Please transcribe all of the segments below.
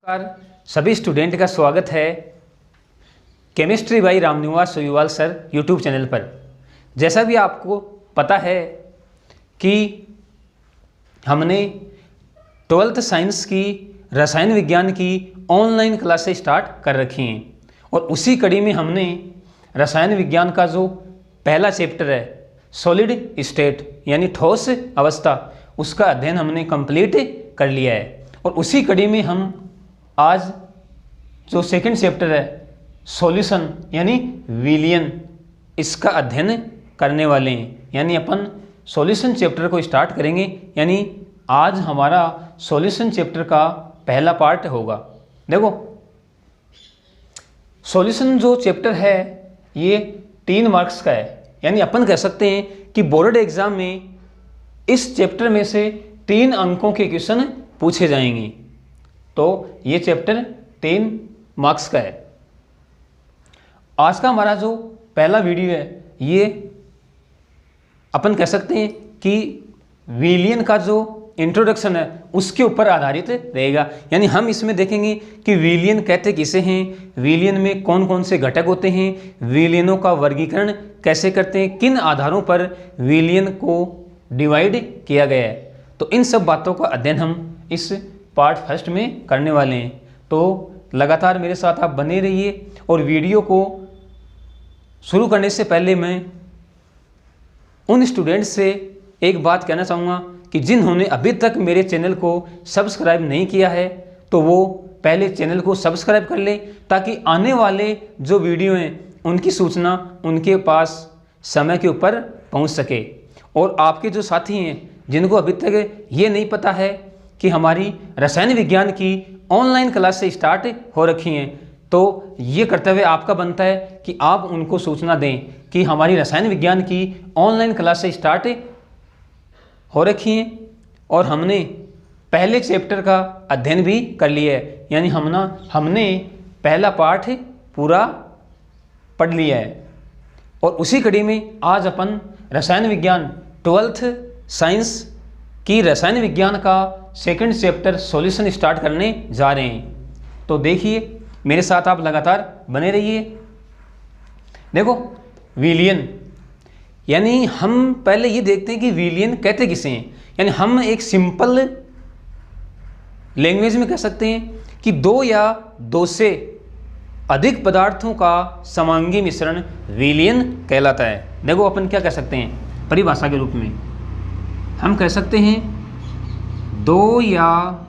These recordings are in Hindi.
नमस्कार सभी स्टूडेंट का स्वागत है केमिस्ट्री बाई रामनिवास सोयूवाल सर यूट्यूब चैनल पर। जैसा भी आपको पता है कि हमने 12th साइंस की रसायन विज्ञान की ऑनलाइन क्लासें स्टार्ट कर रखी हैं और उसी कड़ी में हमने रसायन विज्ञान का जो पहला चैप्टर है सॉलिड स्टेट यानी ठोस अवस्था, उसका अध्ययन हमने कंप्लीट कर लिया है। और उसी कड़ी में हम आज जो सेकंड चैप्टर है सॉल्यूशन यानी विलयन, इसका अध्ययन करने वाले हैं। यानी अपन सॉल्यूशन चैप्टर को स्टार्ट करेंगे। यानी आज हमारा सॉल्यूशन चैप्टर का पहला पार्ट होगा। देखो सॉल्यूशन जो चैप्टर है ये 3 मार्क्स का है। यानी अपन कह सकते हैं कि बोर्ड एग्जाम में इस चैप्टर में से 3 अंकों के क्वेश्चन पूछे जाएंगे। तो ये चैप्टर 3 मार्क्स का है। आज का हमारा जो पहला वीडियो है ये अपन कह सकते हैं कि विलयन का जो इंट्रोडक्शन है उसके ऊपर आधारित रहेगा। यानी हम इसमें देखेंगे कि विलयन कहते किसे हैं, विलयन में कौन कौन से घटक होते हैं, विलयनों का वर्गीकरण कैसे करते हैं, किन आधारों पर विलयन को डिवाइड किया गया है। तो इन सब बातों का अध्ययन हम इस पार्ट फर्स्ट में करने वाले हैं। तो लगातार मेरे साथ आप बने रहिए। और वीडियो को शुरू करने से पहले मैं उन स्टूडेंट्स से एक बात कहना चाहूँगा कि जिन्होंने अभी तक मेरे चैनल को सब्सक्राइब नहीं किया है तो वो पहले चैनल को सब्सक्राइब कर ले, ताकि आने वाले जो वीडियो हैं उनकी सूचना उनके पास समय के ऊपर पहुंच सके। और आपके जो साथी हैं जिनको अभी तक ये नहीं पता है कि हमारी रसायन विज्ञान की ऑनलाइन क्लास से स्टार्ट हो रखी हैं, तो ये कर्तव्य आपका बनता है कि आप उनको सूचना दें कि हमारी रसायन विज्ञान की ऑनलाइन क्लास से स्टार्ट हो रखी हैं और हमने पहले चैप्टर का अध्ययन भी कर लिया है। यानी हमने पहला पाठ पूरा पढ़ लिया है। और उसी कड़ी में आज अपन रसायन विज्ञान 12th साइंस की रसायन विज्ञान का सेकंड चैप्टर सॉल्यूशन स्टार्ट करने जा रहे हैं। तो देखिए मेरे साथ आप लगातार बने रहिए। देखो विलयन, यानी हम पहले ये देखते हैं कि विलयन कहते किसे हैं। यानी हम एक सिंपल लैंग्वेज में कह सकते हैं कि 2 या 2 से अधिक पदार्थों का समांगी मिश्रण विलयन कहलाता है। देखो अपन क्या कह सकते हैं परिभाषा के रूप में, हम कह सकते हैं 2 या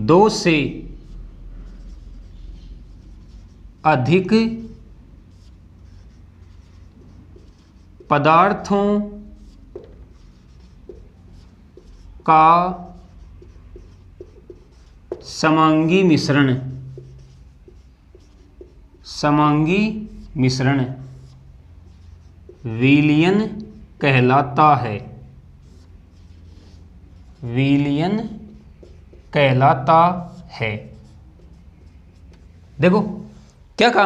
2 से अधिक पदार्थों का समांगी मिश्रण विलयन कहलाता है। विलयन कहलाता है। देखो क्या कहा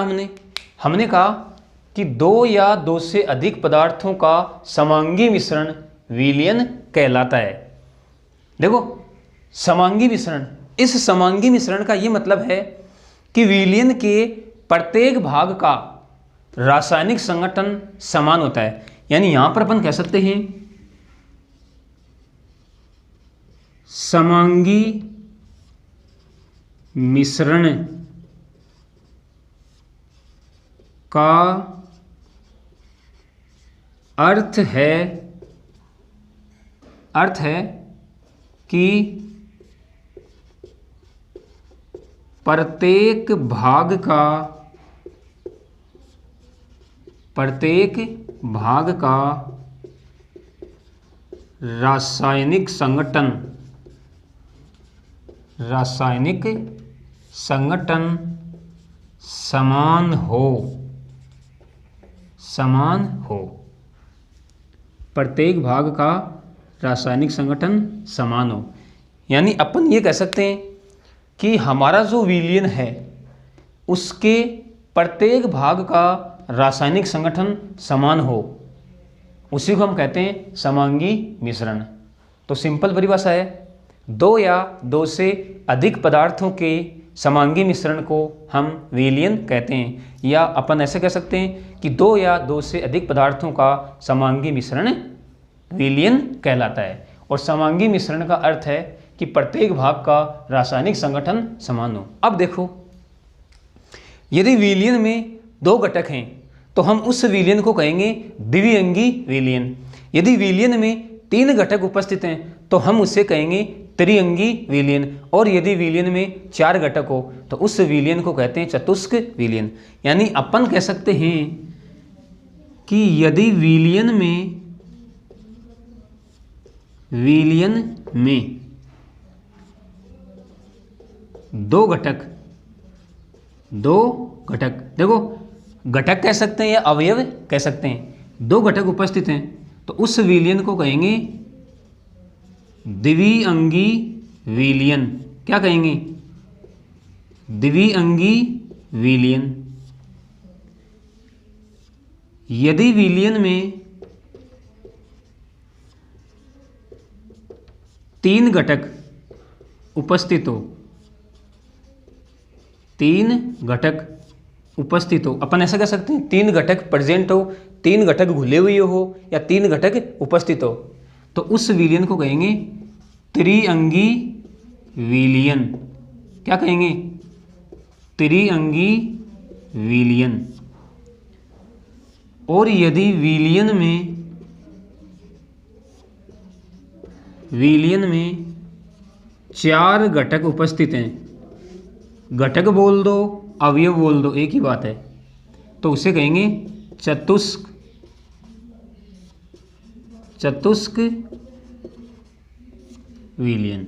हमने कहा कि 2 या 2 से अधिक पदार्थों का समांगी मिश्रण विलयन कहलाता है। देखो समांगी मिश्रण, इस समांगी मिश्रण का ये मतलब है कि विलयन के प्रत्येक भाग का रासायनिक संगठन समान होता है। यानी यहां पर अपन कह सकते हैं समांगी मिश्रण का अर्थ है कि प्रत्येक भाग का रासायनिक संगठन समान हो। प्रत्येक भाग का रासायनिक संगठन समान हो। यानी अपन ये कह सकते हैं कि हमारा जो विलयन है उसके प्रत्येक भाग का रासायनिक संगठन समान हो, उसी को हम कहते हैं समांगी मिश्रण। तो सिंपल परिभाषा है, दो या दो से अधिक पदार्थों के समांगी मिश्रण को हम विलयन कहते हैं, या अपन ऐसे कह सकते हैं कि दो या दो से अधिक पदार्थों का समांगी मिश्रण विलयन कहलाता है। और समांगी मिश्रण का अर्थ है कि प्रत्येक भाग का रासायनिक संगठन समान हो। अब देखो, यदि विलयन में दो घटक हैं तो हम उस विलयन को कहेंगे द्विअंगी विलयन। यदि विलयन में तीन घटक उपस्थित हैं तो हम उसे कहेंगे त्रिअंगी विलयन। और यदि विलयन में चार घटक हो तो उस विलयन को कहते हैं चतुष्क विलयन। यानी अपन कह सकते हैं कि यदि विलयन में दो घटक, देखो घटक कह सकते हैं या अवयव कह सकते हैं, दो घटक उपस्थित हैं तो उस विलयन को कहेंगे द्विअंगी विलयन। क्या कहेंगे? द्विअंगी विलयन। यदि विलयन में तीन घटक उपस्थित हो, अपन ऐसा कह सकते हैं तीन घटक प्रेजेंट हो, तीन घटक घुले हुए हो या तीन घटक उपस्थित हो, तो उस विलयन को कहेंगे त्रिअंगी विलयन। क्या कहेंगे? त्रिअंगी विलयन। और यदि विलयन में चार घटक उपस्थित हैं, घटक बोल दो अवयव बोल दो एक ही बात है, तो उसे कहेंगे चतुष्क विलयन।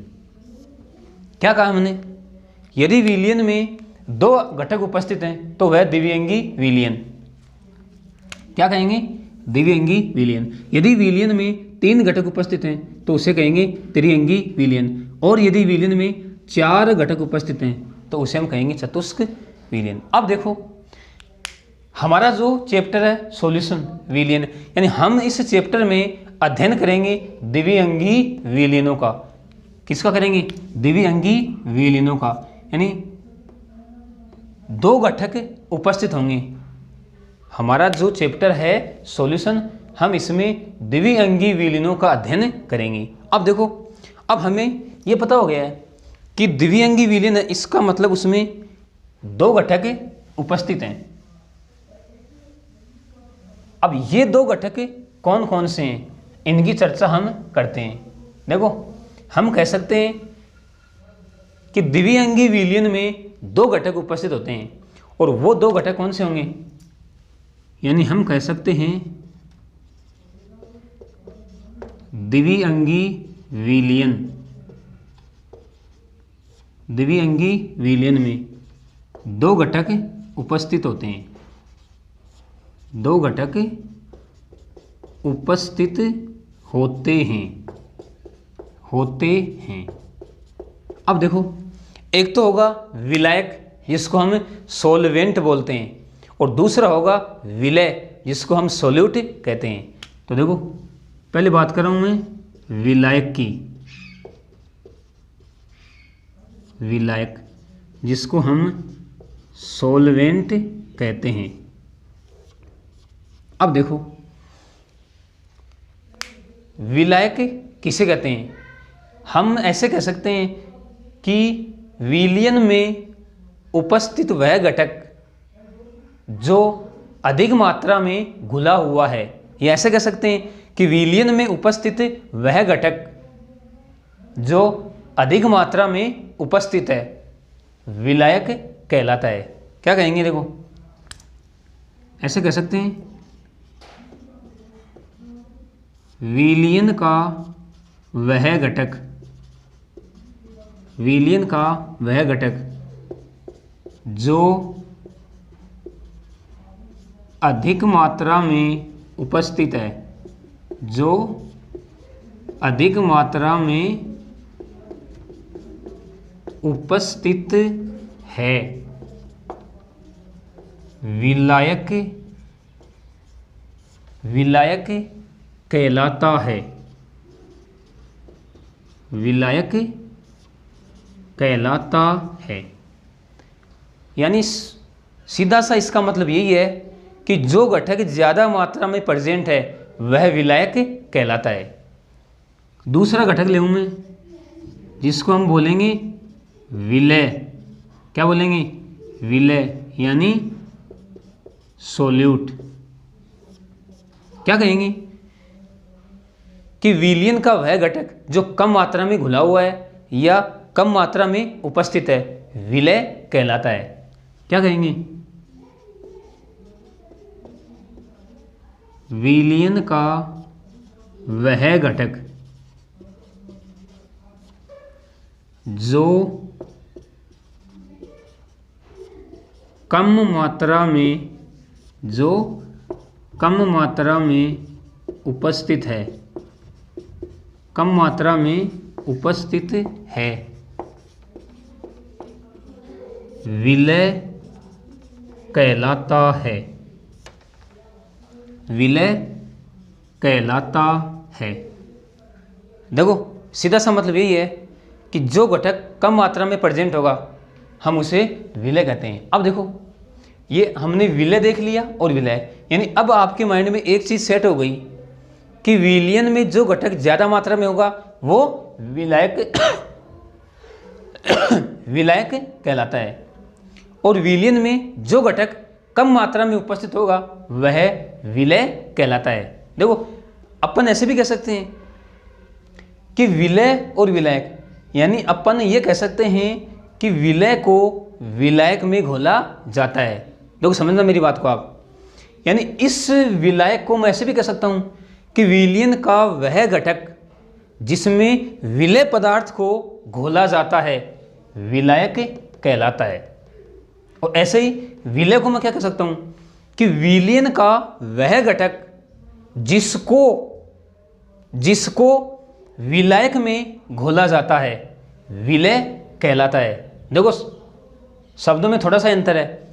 क्या कहा हमने? यदि विलयन में दो घटक उपस्थित हैं तो वह द्विअंगी विलयन। क्या कहेंगे? द्विअंगी विलयन। यदि विलयन में तीन घटक उपस्थित हैं तो उसे कहेंगे त्रिअंगी विलयन। और यदि विलयन में चार घटक उपस्थित हैं तो उसे हम कहेंगे चतुष्क विलयन। अब देखो, हमारा जो चैप्टर है सॉल्यूशन विलयन, यानी हम इस चैप्टर में अध्ययन करेंगे द्विअंगी विलयनों का। किसका करेंगे? द्विअंगी विलयनों का। यानी दो घटक उपस्थित होंगे। हमारा जो चैप्टर है सॉल्यूशन, हम इसमें द्विअंगी विलयनों का अध्ययन करेंगे। अब देखो, अब हमें ये पता हो गया है कि द्विअंगी विलयन है, इसका मतलब उसमें दो घटक उपस्थित हैं। अब ये दो घटक कौन कौन से हैं, इनकी चर्चा हम करते हैं। देखो, हम कह सकते हैं कि द्विअंगी विलयन में दो घटक उपस्थित होते हैं, और वो दो घटक कौन से होंगे? यानी हम कह सकते हैं द्विअंगी विलयन में दो घटक उपस्थित होते हैं, दो घटक उपस्थित होते हैं। अब देखो, एक तो होगा विलायक जिसको हम सॉल्वेंट बोलते हैं, और दूसरा होगा विलय जिसको हम सॉल्यूट कहते हैं। तो देखो, पहले बात कर रहा हूं मैं विलायक की, विलायक जिसको हम सॉल्वेंट कहते हैं। अब देखो, विलायक किसे कहते हैं? हम ऐसे कह सकते हैं कि विलयन में उपस्थित वह घटक जो अधिक मात्रा में घुला हुआ है, या ऐसे कह सकते हैं कि विलयन में उपस्थित वह घटक जो अधिक मात्रा में उपस्थित है विलायक कहलाता है। क्या कहेंगे? देखो, ऐसे कह सकते हैं विलयन का वह घटक जो अधिक मात्रा में उपस्थित है, जो अधिक मात्रा में उपस्थित है, विलायक कहलाता है। विलायक कहलाता है। यानी सीधा सा इसका मतलब यही है कि जो घटक ज़्यादा मात्रा में प्रेजेंट है वह विलायक कहलाता है। दूसरा घटक ले मैं, जिसको हम बोलेंगे विलय। क्या बोलेंगे? विलय, यानी सोल्यूट। क्या कहेंगे कि विलयन का वह घटक जो कम मात्रा में घुला हुआ है या कम मात्रा में उपस्थित है विलय कहलाता है। क्या कहेंगे? विलयन का वह घटक जो कम मात्रा में उपस्थित है, कम मात्रा में उपस्थित है, विलय कहलाता है। विलय कहलाता है। देखो सीधा सा मतलब यही है कि जो घटक कम मात्रा में प्रेजेंट होगा हम उसे विलय कहते हैं। अब देखो ये हमने विलय देख लिया और विलय, यानी अब आपके माइंड में एक चीज़ सेट हो गई कि विलयन में जो घटक ज़्यादा मात्रा में होगा वो विलायक विलायक कहलाता है, और विलयन में जो घटक कम मात्रा में उपस्थित होगा वह विलय कहलाता है। देखो अपन ऐसे भी कह सकते हैं कि विलय और विलायक, यानी अपन ये कह सकते हैं कि विलय को विलायक में घोला जाता है। देखो समझना मेरी बात को आप, यानी इस विलायक को मैं ऐसे भी कह सकता हूँ कि विलयन का वह घटक जिसमें विलय पदार्थ को घोला जाता है विलायक कहलाता है। और ऐसे ही विलय को मैं क्या कह सकता हूँ कि विलयन का वह घटक जिसको विलायक में घोला जाता है विलय कहलाता है। देखो शब्दों में थोड़ा सा अंतर है।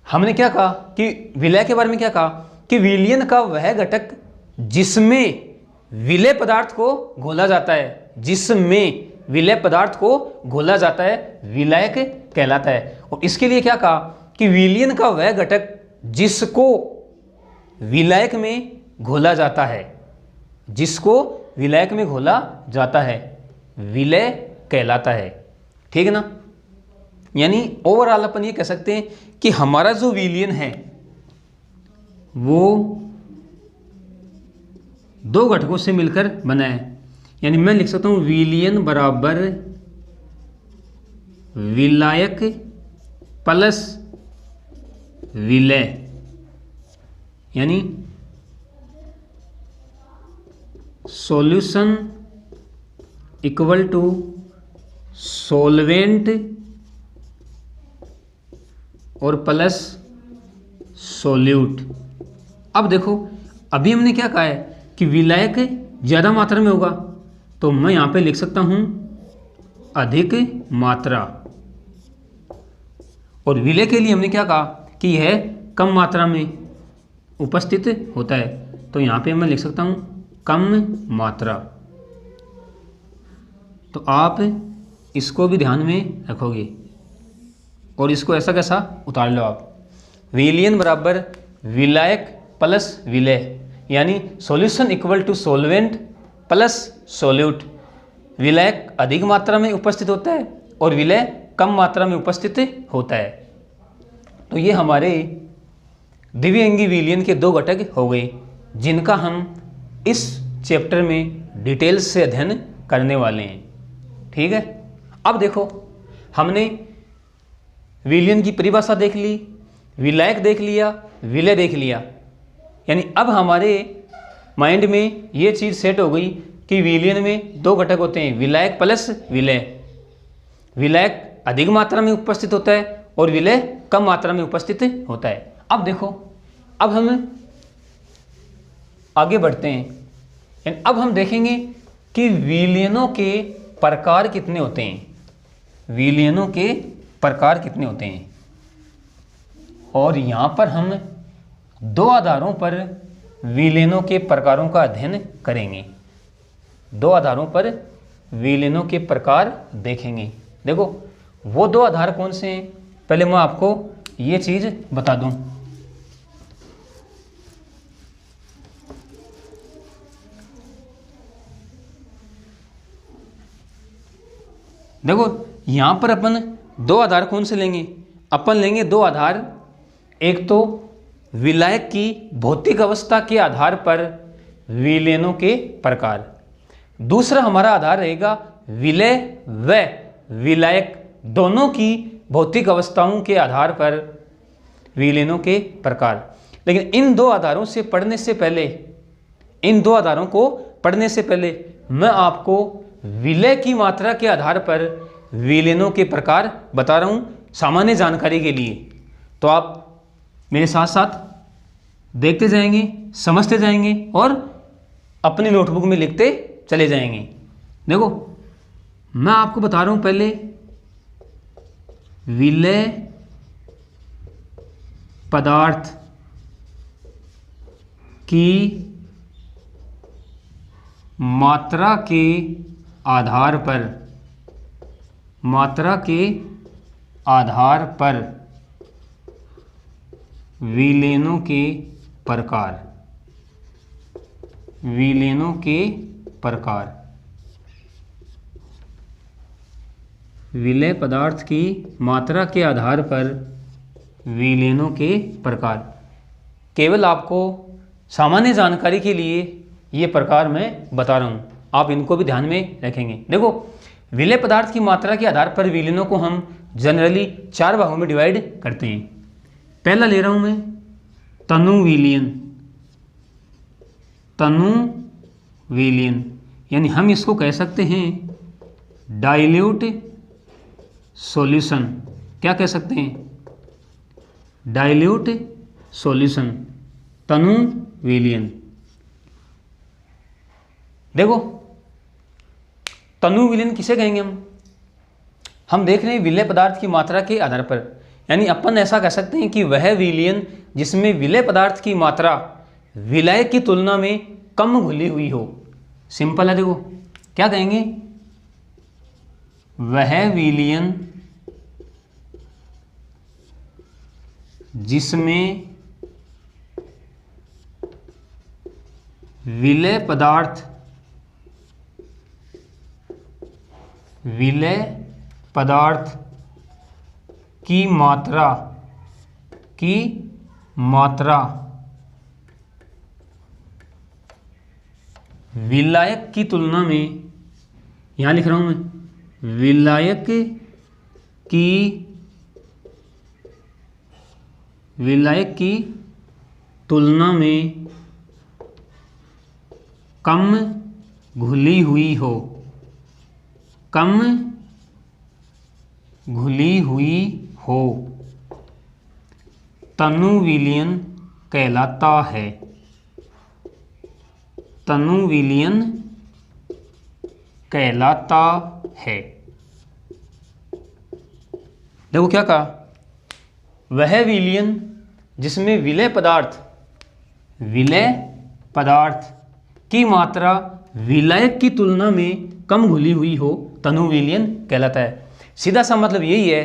हमने क्या कहा कि विलय के बारे में क्या कहा कि विलयन का वह घटक जिसमें विलय पदार्थ को घोला जाता है, जिसमें विलय पदार्थ को घोला जाता है विलायक कहलाता है। और इसके लिए क्या कहा कि विलयन का वह घटक जिसको विलायक में घोला जाता है, जिसको विलायक में घोला जाता है विलय कहलाता है। ठीक है ना? यानी ओवरऑल अपन ये कह सकते हैं कि हमारा जो विलयन है वो दो घटकों से मिलकर बना है। यानी मैं लिख सकता हूँ विलयन बराबर विलायक प्लस विलय, यानी सॉल्यूशन इक्वल टू सॉल्वेंट और प्लस सोल्यूट। अब देखो अभी हमने क्या कहा है कि विलायक ज़्यादा मात्रा में होगा, तो मैं यहाँ पे लिख सकता हूँ अधिक मात्रा, और विलय के लिए हमने क्या कहा कि यह कम मात्रा में उपस्थित होता है, तो यहाँ पे मैं लिख सकता हूँ कम मात्रा। तो आप इसको भी ध्यान में रखोगे और इसको ऐसा कैसा उतार लो आप। विलयन बराबर विलायक प्लस विलय, यानी solution equal to solvent plus solute. विलायक अधिक मात्रा में उपस्थित होता है और विलय कम मात्रा में उपस्थित होता है। तो ये हमारे द्विअंगी विलयन के दो घटक हो गए जिनका हम इस चैप्टर में डिटेल्स से अध्ययन करने वाले हैं। ठीक है, अब देखो हमने विलयन की परिभाषा देख ली, विलायक देख लिया, विलय देख लिया, यानी अब हमारे माइंड में ये चीज़ सेट हो गई कि विलयन में दो घटक होते हैं, विलायक प्लस विलय। विलायक अधिक मात्रा में उपस्थित होता है और विलय कम मात्रा में उपस्थित होता है। अब देखो, अब हम आगे बढ़ते हैं, यानी अब हम देखेंगे कि विलयनों के प्रकार कितने होते हैं। विलयनों के प्रकार कितने होते हैं, और यहाँ पर हम दो आधारों पर विलयनों के प्रकारों का अध्ययन करेंगे। दो आधारों पर विलयनों के प्रकार देखेंगे। देखो वो दो आधार कौन से हैं, पहले मैं आपको ये चीज़ बता दूं। देखो यहाँ पर अपन दो आधार कौन से लेंगे, अपन लेंगे दो आधार, एक तो विलायक की भौतिक अवस्था के आधार पर विलयनों के प्रकार, दूसरा हमारा आधार रहेगा विलय व विलायक दोनों की भौतिक अवस्थाओं के आधार पर विलयनों के प्रकार। लेकिन इन दो आधारों से पढ़ने से पहले, इन दो आधारों को पढ़ने से पहले मैं आपको विलय की मात्रा के आधार पर विलयनों के प्रकार बता रहा हूँ सामान्य जानकारी के लिए। तो आप मेरे साथ साथ देखते जाएंगे, समझते जाएंगे और अपनी नोटबुक में लिखते चले जाएंगे। देखो मैं आपको बता रहा हूँ पहले विलय पदार्थ की मात्रा के आधार पर, मात्रा के आधार पर विलयनों के प्रकार, विलयनों के प्रकार। विलय पदार्थ की मात्रा के आधार पर विलयनों के प्रकार। केवल आपको सामान्य जानकारी के लिए ये प्रकार मैं बता रहा हूँ, आप इनको भी ध्यान में रखेंगे। देखो विलय पदार्थ की मात्रा के आधार पर विलयनों को हम जनरली 4 भागों में डिवाइड करते हैं। पहला ले रहा हूँ मैं तनु विलयन, तनु विलयन, यानी हम इसको कह सकते हैं डाइल्यूट सॉल्यूशन। क्या कह सकते हैं? डाइल्यूट सॉल्यूशन, तनु विलयन। देखो तनु विलयन किसे कहेंगे हम देख रहे हैं विलय पदार्थ की मात्रा के आधार पर, यानी अपन ऐसा कह सकते हैं कि वह विलयन जिसमें विलय पदार्थ की मात्रा विलायक की तुलना में कम घुली हुई हो। सिंपल है, देखो क्या कहेंगे, वह विलयन जिसमें विलय पदार्थ, विलय पदार्थ की मात्रा, की मात्रा विलायक की तुलना में, यहां लिख रहा हूं मैं, विलायक की, विलायक की तुलना में कम घुली हुई हो, कम घुली हुई हो, तनु विलयन कहलाता है, तनु विलयन कहलाता है। देखो क्या कहा, वह विलयन जिसमें विलय पदार्थ, विलय पदार्थ की मात्रा विलायक की तुलना में कम घुली हुई हो, तनु विलयन कहलाता है। सीधा सा मतलब यही है,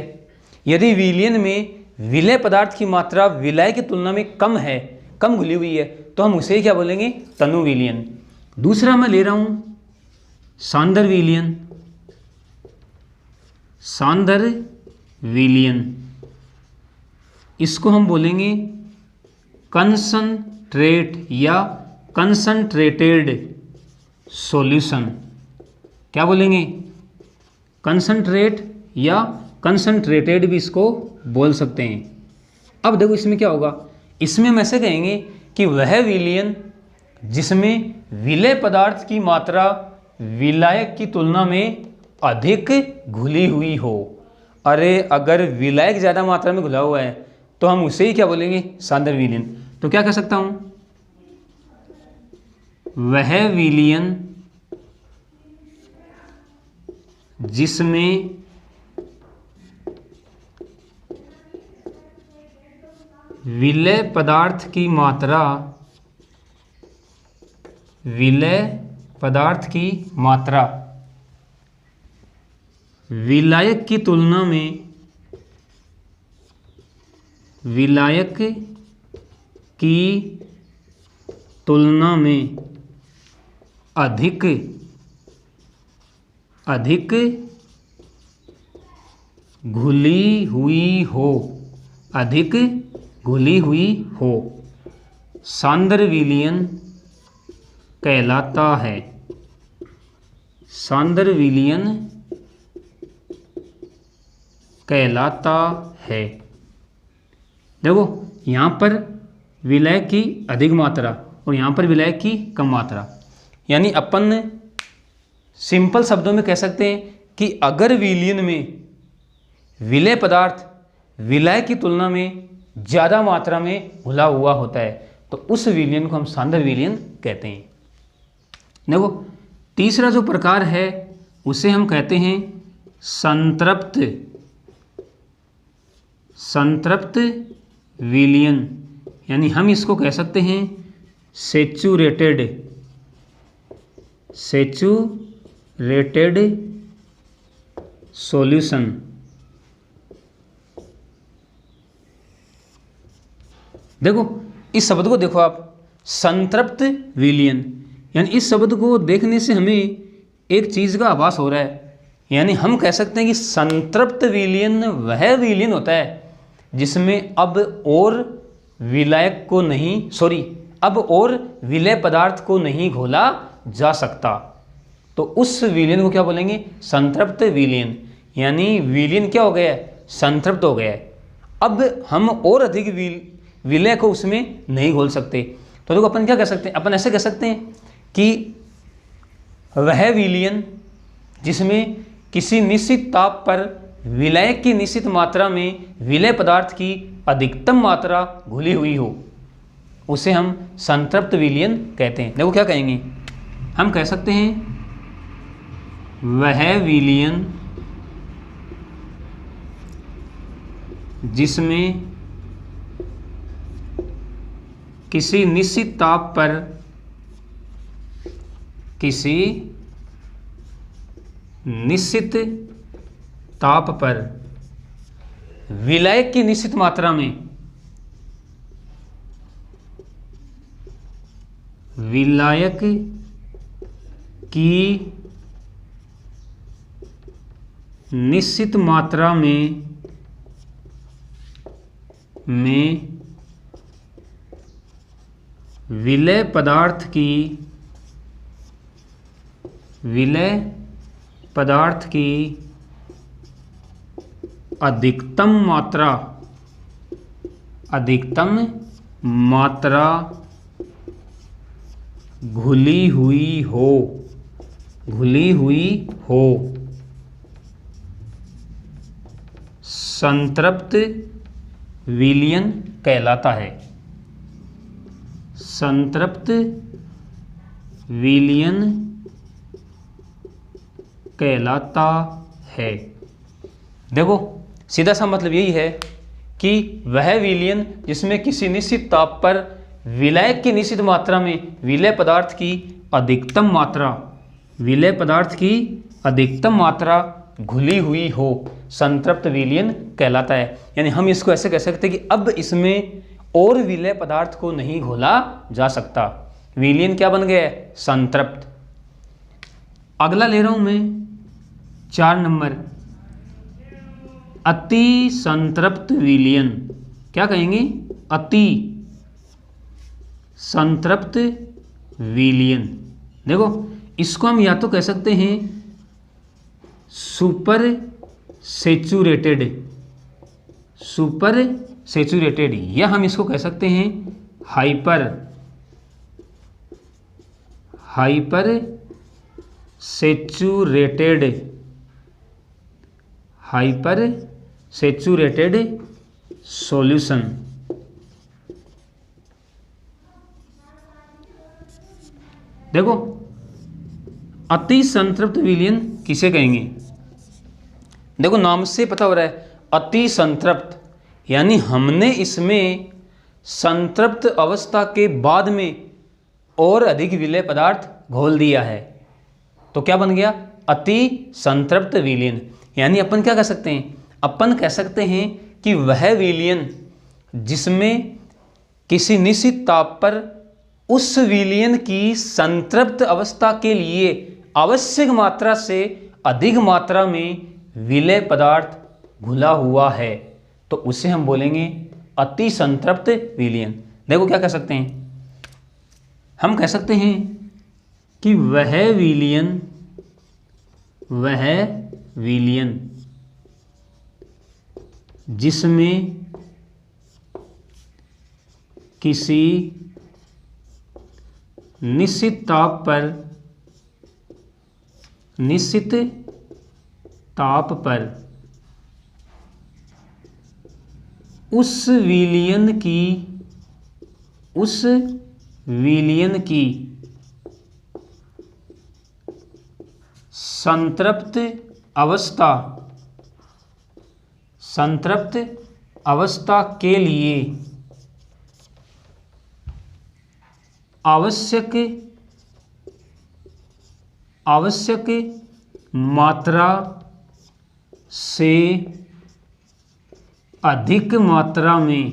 यदि विलयन में विलय पदार्थ की मात्रा विलायक की तुलना में कम है, कम घुली हुई है, तो हम उसे क्या बोलेंगे, तनु विलयन। दूसरा मैं ले रहा हूं सांद्र विलयन, सांद्र विलयन, इसको हम बोलेंगे कंसंट्रेट या कंसंट्रेटेड सॉल्यूशन। क्या बोलेंगे, कंसंट्रेट या कंसंट्रेटेड भी इसको बोल सकते हैं। अब देखो इसमें क्या होगा, इसमें हम ऐसे कहेंगे कि वह विलयन जिसमें विलय पदार्थ की मात्रा विलायक की तुलना में अधिक घुली हुई हो। अरे अगर विलायक ज़्यादा मात्रा में घुला हुआ है तो हम उसे ही क्या बोलेंगे, सांद्र विलयन। तो क्या कह सकता हूं, वह विलयन जिसमें विलय पदार्थ की मात्रा, विलय पदार्थ की मात्रा विलायक की तुलना में, विलायक की तुलना में अधिक घुली हुई हो, अधिक घुली हुई हो, सांद्र विलयन कहलाता है। सांद्र विलयन कहलाता है। देखो यहाँ पर विलय की अधिक मात्रा और यहाँ पर विलय की कम मात्रा, यानी अपन सिंपल शब्दों में कह सकते हैं कि अगर विलयन में विलय पदार्थ विलय की तुलना में ज़्यादा मात्रा में घुला हुआ होता है तो उस विलयन को हम सांद्र विलयन कहते हैं। देखो तीसरा जो प्रकार है उसे हम कहते हैं संतृप्त, संतृप्त विलयन, यानी हम इसको कह सकते हैं सैचुरेटेड, सैचुरेटेड सॉल्यूशन। देखो इस शब्द को देखो आप, संतृप्त विलयन, यानी इस शब्द को देखने से हमें एक चीज़ का आभास हो रहा है, यानी हम कह सकते हैं कि संतृप्त विलयन वह विलयन होता है जिसमें अब और विलायक को नहीं, अब और विलय पदार्थ को नहीं घोला जा सकता, तो उस विलयन को क्या बोलेंगे? संतृप्त विलयन। यानी विलयन क्या हो गया है? संतृप्त हो गया है। अब हम और अधिक विलय को उसमें नहीं घोल सकते, तो देखो अपन क्या कह सकते हैं? अपन ऐसे कह सकते हैं कि वह विलयन जिसमें किसी निश्चित ताप पर विलायक की निश्चित मात्रा में विलय पदार्थ की अधिकतम मात्रा घुली हुई हो, उसे हम संतृप्त विलयन कहते हैं। देखो क्या कहेंगे? हम कह सकते हैं वह विलयन जिसमें किसी निश्चित ताप पर, किसी निश्चित ताप पर विलायक की निश्चित मात्रा में, विलायक की निश्चित मात्रा में विलय पदार्थ की अधिकतम मात्रा घुली हुई हो संतृप्त विलयन कहलाता है। संतृप्त विलयन कहलाता है। देखो सीधा सा मतलब यही है कि वह विलयन जिसमें किसी निश्चित ताप पर विलायक की निश्चित मात्रा में विलय पदार्थ की अधिकतम मात्रा घुली हुई हो संतृप्त विलयन कहलाता है। यानी हम इसको ऐसे कह सकते हैं कि अब इसमें और विलय पदार्थ को नहीं घोला जा सकता, विलयन क्या बन गया है? संतृप्त। अगला ले रहा हूं मैं 4 नंबर, अति संतृप्त विलयन। क्या कहेंगे? अति संतृप्त विलयन। देखो इसको हम या तो कह सकते हैं सुपर सैचुरेटेड, या हम इसको कह सकते हैं हाइपर सैचुरेटेड सॉल्यूशन। देखो अति संतृप्त विलयन किसे कहेंगे? देखो नाम से पता हो रहा है अति संतृप्त, यानी हमने इसमें संतृप्त अवस्था के बाद में और अधिक विलय पदार्थ घोल दिया है, तो क्या बन गया? अति संतृप्त विलयन। यानी अपन क्या कह सकते हैं, अपन कह सकते हैं कि वह विलयन जिसमें किसी निश्चित ताप पर उस विलयन की संतृप्त अवस्था के लिए आवश्यक मात्रा से अधिक मात्रा में विलय पदार्थ घुला हुआ है, तो उसे हम बोलेंगे अति संतृप्त विलयन। देखो क्या कह सकते हैं, हम कह सकते हैं कि वह विलयन जिसमें किसी निश्चित ताप पर उस विलयन की संतृप्त अवस्था के लिए आवश्यक मात्रा से अधिक मात्रा में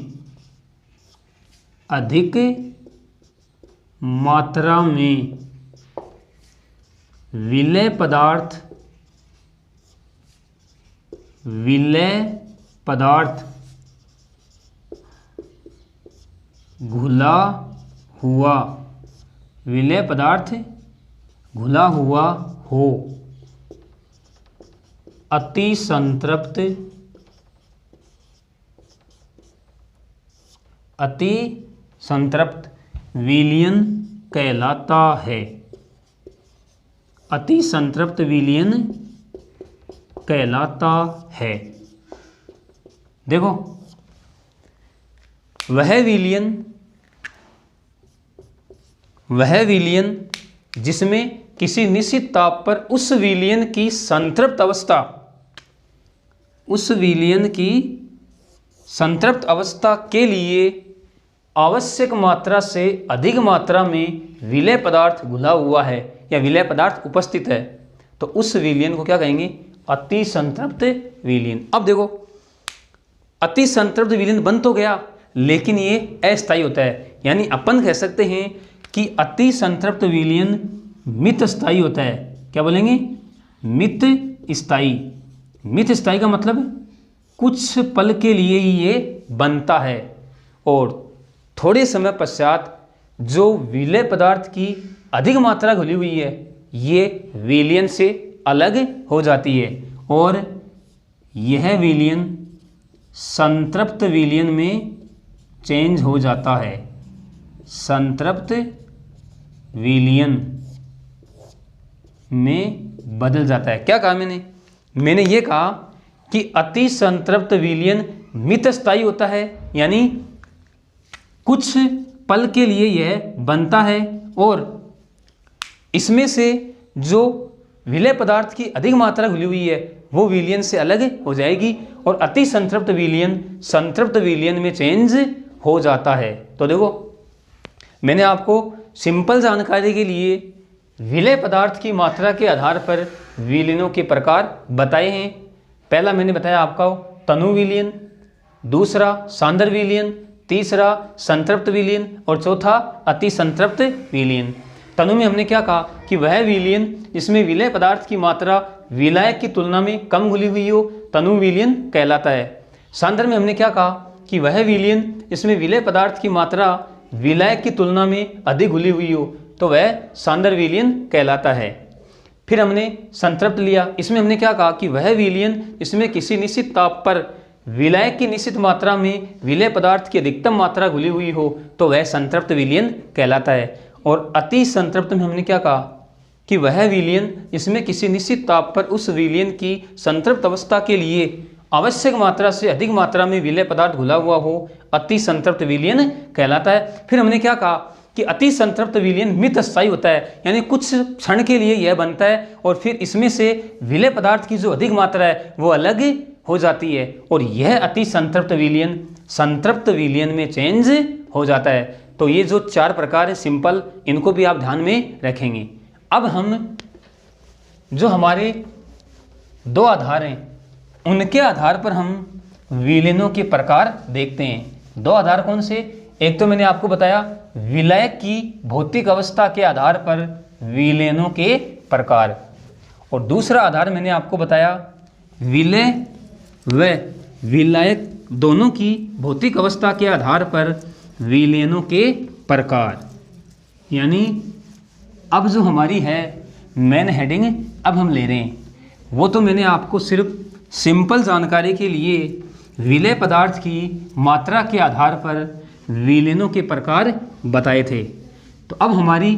विलय पदार्थ घुला हुआ हो, अति संतृप्त विलयन कहलाता है। अति संतृप्त विलयन कहलाता है। देखो वह विलयन जिसमें किसी निश्चित ताप पर उस विलयन की संतृप्त अवस्था के लिए आवश्यक मात्रा से अधिक मात्रा में विलय पदार्थ घुला हुआ है या विलय पदार्थ उपस्थित है, तो उस विलयन को क्या कहेंगे, अति संतृप्त विलयन। अब देखो अति संतृप्त विलयन बन तो गया, लेकिन ये अस्थायी होता है, यानी अपन कह सकते हैं कि अति संतृप्त विलयन मित स्थायी होता है। क्या बोलेंगे, मित स्थायी का मतलब कुछ पल के लिए ही ये बनता है और थोड़े समय पश्चात जो विलय पदार्थ की अधिक मात्रा घुली हुई है ये विलयन से अलग हो जाती है और यह विलयन संतृप्त विलयन में चेंज हो जाता है। संतृप्त विलयन में बदल जाता है। क्या कहा मैंने ये कहा कि अति संतृप्त विलयन मित स्थायी होता है, यानी कुछ पल के लिए यह बनता है और इसमें से जो विलय पदार्थ की अधिक मात्रा घुली हुई है वो विलयन से अलग हो जाएगी और अति संतृप्त विलयन संतृप्त विलयन में चेंज हो जाता है। तो देखो मैंने आपको सिंपल जानकारी के लिए विलय पदार्थ की मात्रा के आधार पर विलयनों के प्रकार बताए हैं। पहला मैंने बताया आपका तनु विलयन, दूसरा सांद्र विलयन, तीसरा संतृप्त विलयन और चौथा अति संतृप्त विलयन। तनु में हमने क्या कहा कि वह विलयन जिसमें विलय पदार्थ की मात्रा विलायक की तुलना में कम घुली हुई हो तनु विलयन कहलाता है। सांद्र में हमने क्या कहा कि वह विलयन जिसमें विलय पदार्थ की मात्रा विलायक की तुलना में अधिक घुली हुई हो तो वह सांद्र विलयन कहलाता है। फिर हमने संतृप्त लिया, इसमें हमने क्या कहा कि वह विलयन जिसमें किसी निश्चित ताप पर विलायक की निश्चित मात्रा में विलय पदार्थ की अधिकतम मात्रा घुली हुई हो तो वह संतृप्त विलयन कहलाता है। और अति संतृप्त में हमने क्या कहा कि वह विलयन जिसमें किसी निश्चित ताप पर उस विलयन की संतृप्त अवस्था के लिए आवश्यक मात्रा से अधिक मात्रा में विलय पदार्थ घुला हुआ हो अति संतृप्त विलयन कहलाता है। फिर हमने क्या कहा कि अति संतृप्त विलयन मित स्थायी होता है, यानी कुछ क्षण के लिए यह बनता है और फिर इसमें से विलय पदार्थ की जो अधिक मात्रा है वो अलग हो जाती है और यह अति संतृप्त विलयन संतृप्त विलयन में चेंज हो जाता है। तो ये जो चार प्रकार है सिंपल, इनको भी आप ध्यान में रखेंगे। अब हम जो हमारे दो आधार हैं, उनके आधार पर हम विलयनों के प्रकार देखते हैं। दो आधार कौन से? एक तो मैंने आपको बताया विलायक की भौतिक अवस्था के आधार पर विलयनों के प्रकार, और दूसरा आधार मैंने आपको बताया विलय व विलायक दोनों की भौतिक अवस्था के आधार पर विलयनों के प्रकार। यानी अब जो हमारी है मेन हेडिंग अब हम ले रहे हैं, वो तो मैंने आपको सिर्फ सिंपल जानकारी के लिए विलय पदार्थ की मात्रा के आधार पर विलयनों के प्रकार बताए थे। तो अब हमारी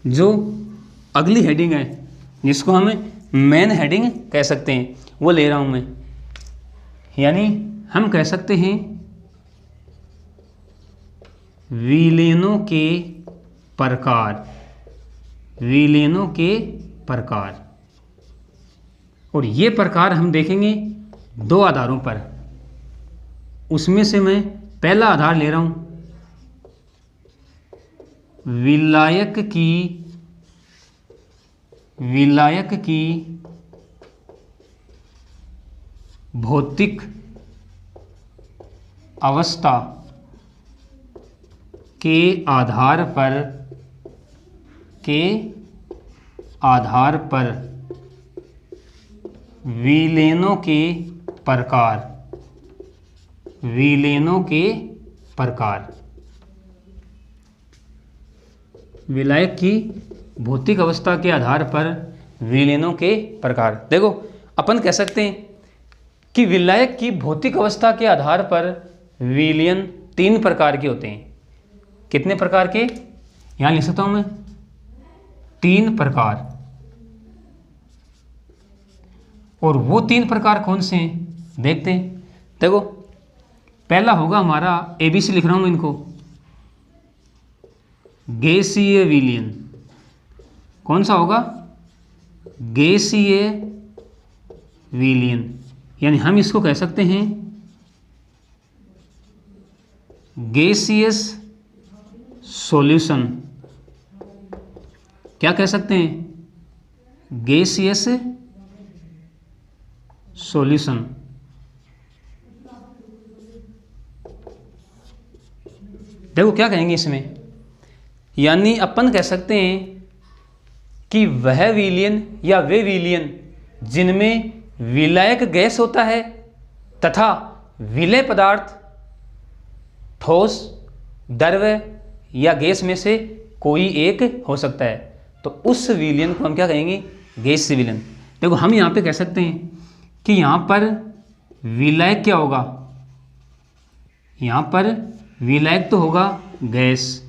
जो अगली हेडिंग है, जिसको हम मेन हेडिंग कह सकते हैं, वो ले रहा हूँ मैं। यानी हम कह सकते हैं विलयनों के प्रकार, विलयनों के प्रकार। और ये प्रकार हम देखेंगे दो आधारों पर। उसमें से मैं पहला आधार ले रहा हूँ विलायक की भौतिक अवस्था के आधार पर विलयनों के प्रकार, विलयनों के प्रकार। विलायक की भौतिक अवस्था के आधार पर विलयनों के प्रकार। देखो अपन कह सकते हैं कि विलायक की भौतिक अवस्था के आधार पर विलयन तीन प्रकार के होते हैं। कितने प्रकार के? यहां लिख सकता हूं मैं, तीन प्रकार। और वो तीन प्रकार कौन से हैं देखते हैं। देखो पहला होगा हमारा, ABC लिख रहा हूं मैं इनको, गैसीय विलयन। कौन सा होगा? गैसीय विलयन। यानी हम इसको कह सकते हैं गैसियस सॉल्यूशन। क्या कह सकते हैं? Gaseous solution. देखो क्या कहेंगे इसमें, यानी अपन कह सकते हैं कि वह विलयन या वे विलयन जिनमें विलायक गैस होता है तथा विलय पदार्थ ठोस, द्रव्य या गैस में से कोई एक हो सकता है, तो उस विलयन को हम क्या कहेंगे? गैसीय विलयन। देखो हम यहाँ पे कह सकते हैं कि यहाँ पर विलायक क्या होगा? यहाँ पर विलायक तो होगा गैस,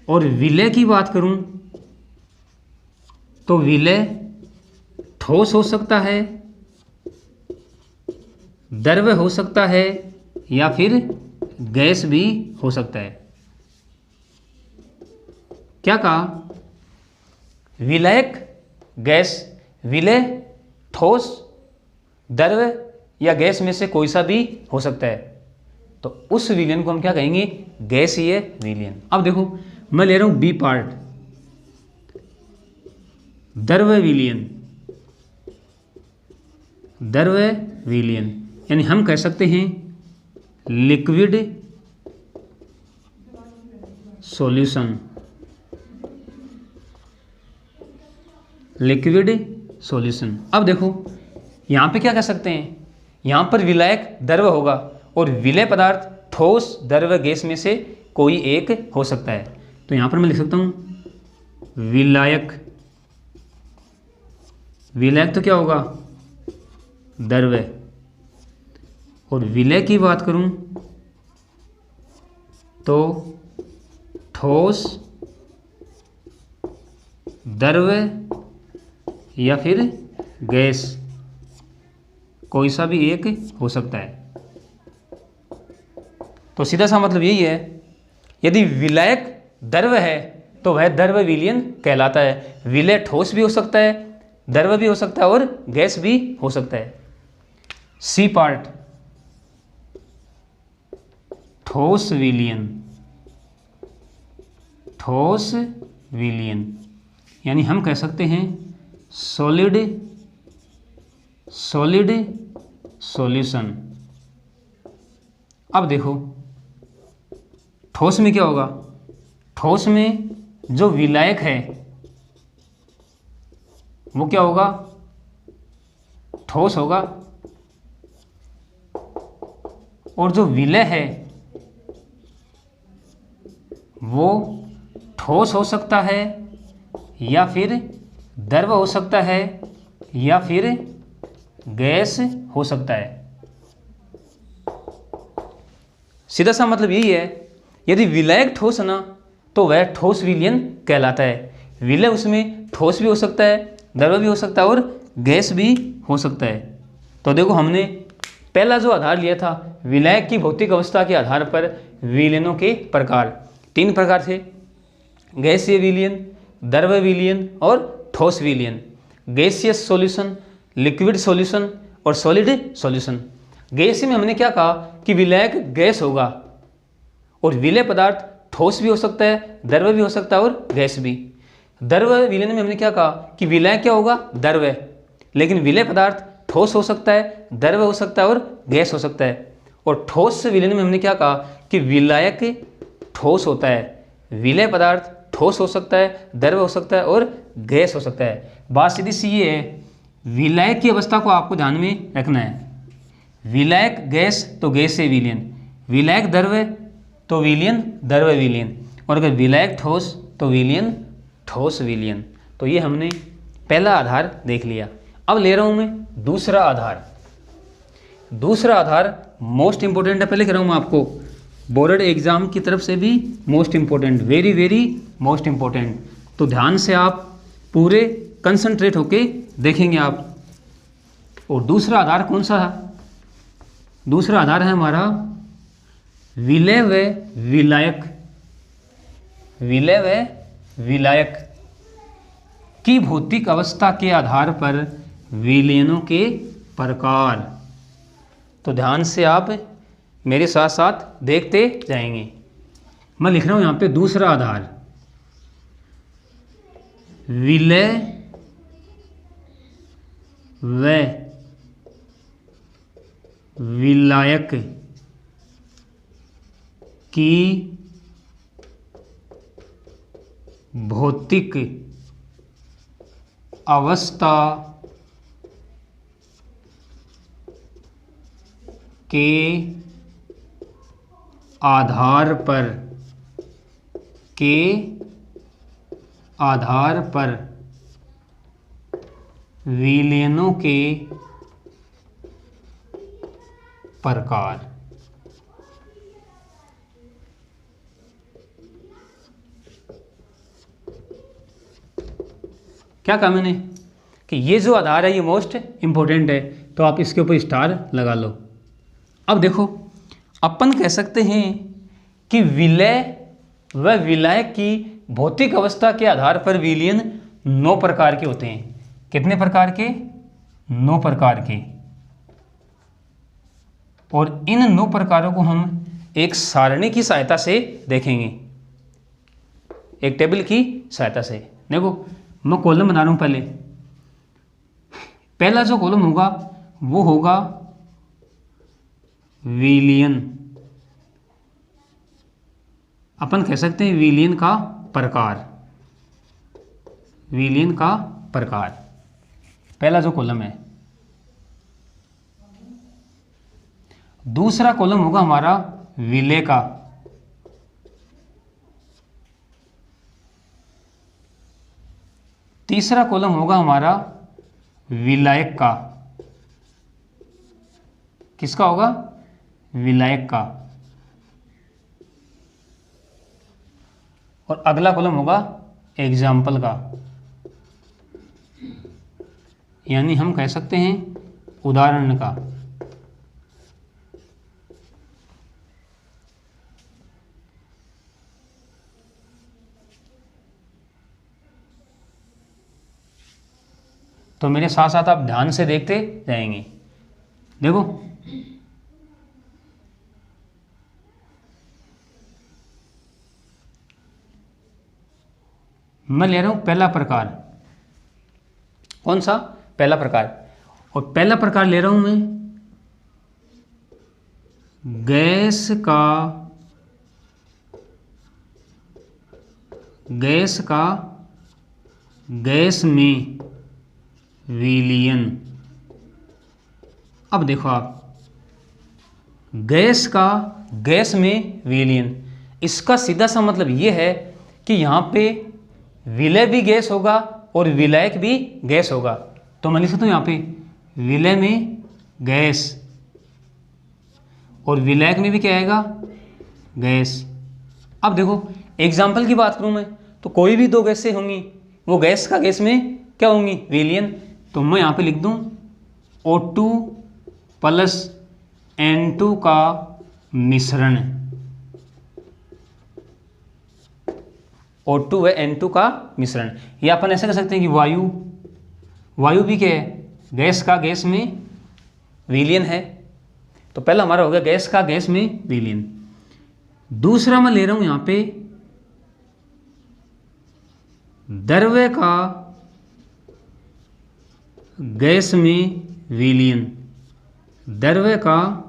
और विलय की बात करूं तो विलय ठोस हो सकता है, द्रव्य हो सकता है, या फिर गैस भी हो सकता है। क्या कहा? विलायक गैस, विलय ठोस, द्रव्य या गैस में से कोई सा भी हो सकता है, तो उस विलयन को हम क्या कहेंगे? गैसीय विलयन। अब देखो मैं ले रहा हूं B पार्ट, द्रव्य विलयन। द्रव्य विलयन यानी हम कह सकते हैं लिक्विड सॉल्यूशन, लिक्विड सॉल्यूशन। अब देखो यहाँ पे क्या कह सकते हैं, यहाँ पर विलायक द्रव्य होगा और विलय पदार्थ ठोस, द्रव्य, गैस में से कोई एक हो सकता है। तो यहाँ पर मैं लिख सकता हूँ विलायक। विलायक तो क्या होगा? द्रव्य। और विलय की बात करूँ तो ठोस, द्रव्य या फिर गैस, कोई सा भी एक हो सकता है। तो सीधा सा मतलब यही है, यदि विलायक द्रव्य है तो वह द्रव्य विलयन कहलाता है। विलय ठोस भी हो सकता है, द्रव्य भी हो सकता है और गैस भी हो सकता है। सी पार्ट, ठोस विलयन। ठोस विलयन यानी हम कह सकते हैं सॉलिड सॉल्यूशन। अब देखो ठोस में क्या होगा, ठोस में जो विलायक है वो क्या होगा, ठोस होगा, और जो विलय है वो ठोस हो सकता है या फिर द्रव हो सकता है या फिर गैस हो सकता है। सीधा सा मतलब यही है, यदि विलायक ठोस है ना तो वह ठोस विलयन कहलाता है। विलय उसमें ठोस भी हो सकता है, द्रव भी हो सकता है और गैस भी हो सकता है। तो देखो हमने पहला जो आधार लिया था विलायक की भौतिक अवस्था के आधार पर विलयनों के प्रकार, 3 प्रकार थे, गैसीय विलयन, द्रव विलयन और ठोस विलयन। गैसियस सॉल्यूशन, लिक्विड सॉल्यूशन और सॉलिड सॉल्यूशन। गैसीय में हमने क्या कहा कि विलायक गैस होगा और विलय पदार्थ ठोस भी हो सकता है, द्रव भी हो सकता है और गैस भी। द्रव विलयन में हमने क्या कहा कि विलय क्या होगा, द्रव है, लेकिन विलय पदार्थ ठोस हो सकता है, द्रव हो सकता है और गैस हो सकता है। और ठोस विलयन में हमने क्या कहा कि विलायक ठोस होता है, विलय पदार्थ ठोस हो सकता है, द्रव हो सकता है और गैस हो सकता है। बात सीधी सी ये है, विलायक की अवस्था को आपको ध्यान में रखना है। विलायक गैस तो गैस से विलयन, विलायक द्रव तो विलयन द्रव विलयन, और अगर विलायक ठोस तो विलयन ठोस विलयन। तो ये हमने पहला आधार देख लिया। अब ले रहा हूं मैं दूसरा आधार। दूसरा आधार मोस्ट इंपोर्टेंट है, पहले कह रहा हूं मैं आपको, बोर्ड एग्जाम की तरफ से भी most important, very very most important. तो ध्यान से आप पूरे कंसंट्रेट होके देखेंगे आप। और दूसरा आधार कौन सा है, दूसरा आधार है हमारा विलय व विलायक, विलय व विलायक की भौतिक अवस्था के आधार पर विलयनों के प्रकार। तो ध्यान से आप मेरे साथ साथ देखते जाएंगे। मैं लिख रहा हूं यहां पे दूसरा आधार, विलय व विलायक की भौतिक अवस्था के आधार पर विलयनों के प्रकार। क्या कहा मैंने कि ये जो आधार है ये मोस्ट इंपॉर्टेंट है, तो आप इसके ऊपर स्टार लगा लो। अब देखो अपन कह सकते हैं कि विलय व विलायक की भौतिक अवस्था के आधार पर विलयन 9 प्रकार के होते हैं। कितने प्रकार के, 9 प्रकार के। और इन 9 प्रकारों को हम एक सारणी की सहायता से देखेंगे, एक टेबल की सहायता से। देखो मैं कॉलम बना रहा हूं। पहला जो कॉलम होगा वो होगा विलयन, अपन कह सकते हैं विलयन का प्रकार, विलयन का प्रकार पहला जो कॉलम है। दूसरा कॉलम होगा हमारा विलय का, तीसरा कॉलम होगा हमारा विलायक का। किसका होगा, विलायक का। और अगला कॉलम होगा एग्जाम्पल का, यानी हम कह सकते हैं उदाहरण का। तो मेरे साथ साथ आप ध्यान से देखते जाएंगे। देखो मैं ले रहा हूँ पहला प्रकार। कौन सा? पहला प्रकार। और पहला प्रकार ले रहा हूँ मैं गैस का गैस में विलयन। अब देखो आप, गैस का गैस में विलयन, इसका सीधा सा मतलब ये है कि यहाँ पे विलय भी गैस होगा और विलायक भी गैस होगा। तो मैं लिख सकता हूँ यहाँ पे विलय में गैस और विलायक में भी क्या आएगा? गैस। अब देखो एग्जाम्पल की बात करूँ मैं, तो कोई भी दो गैसें होंगी वो गैस का गैस में क्या होंगी? विलयन। तो मैं यहाँ पे लिख दूँ O2 प्लस N2 का मिश्रण। O2 व N2 का मिश्रण। या अपन ऐसे कर सकते हैं कि वायु भी क्या है? गैस का गैस में विलयन है। तो पहला हमारा हो गया गैस का गैस में विलयन। दूसरा मैं ले रहा हूं यहां पे द्रव्य का गैस में विलयन। द्रव्य का